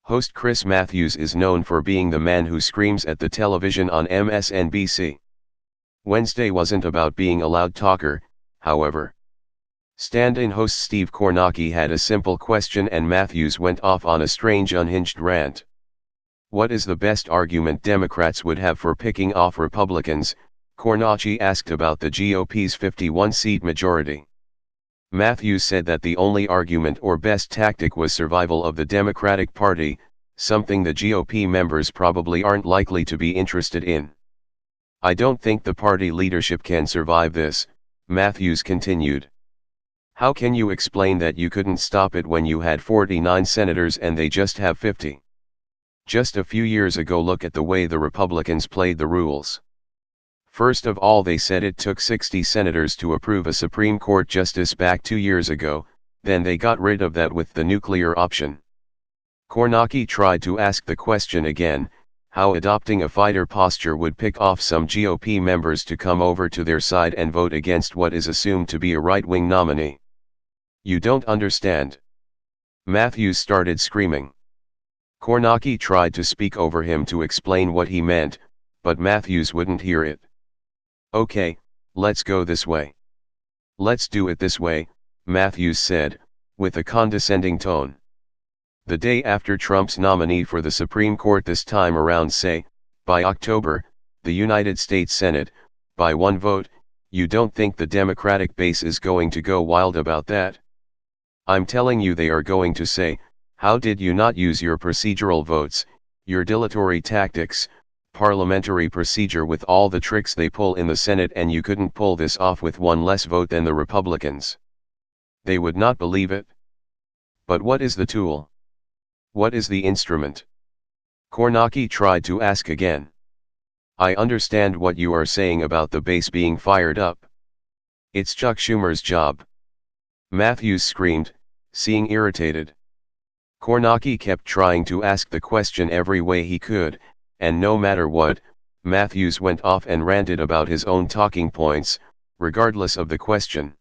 Host Chris Matthews is known for being the man who screams at the television on MSNBC. Wednesday wasn't about being a loud talker, however. Stand-in host Steve Kornacki had a simple question and Matthews went off on a strange unhinged rant. What is the best argument Democrats would have for picking off Republicans? Kornachi asked about the GOP's 51-seat majority. Matthews said that the only argument or best tactic was survival of the Democratic Party, something the GOP members probably aren't likely to be interested in. I don't think the party leadership can survive this, Matthews continued. How can you explain that you couldn't stop it when you had 49 senators and they just have 50? Just a few years ago, look at the way the Republicans played the rules. First of all, they said it took 60 senators to approve a Supreme Court justice back 2 years ago, then they got rid of that with the nuclear option. Kornacki tried to ask the question again, how adopting a fighter posture would pick off some GOP members to come over to their side and vote against what is assumed to be a right-wing nominee. You don't understand. Matthews started screaming. Kornacki tried to speak over him to explain what he meant, but Matthews wouldn't hear it. Okay, let's go this way. Let's do it this way, Matthews said, with a condescending tone. The day after Trump's nominee for the Supreme Court this time around, say, by October, the United States Senate, by one vote, you don't think the Democratic base is going to go wild about that? I'm telling you they are going to say, how did you not use your procedural votes, your dilatory tactics, parliamentary procedure with all the tricks they pull in the Senate, and you couldn't pull this off with one less vote than the Republicans? They would not believe it. But what is the tool? What is the instrument? Kornacki tried to ask again. I understand what you are saying about the base being fired up. It's Chuck Schumer's job. Matthews screamed, seeming irritated. Kornacki kept trying to ask the question every way he could, and no matter what, Matthews went off and ranted about his own talking points, regardless of the question.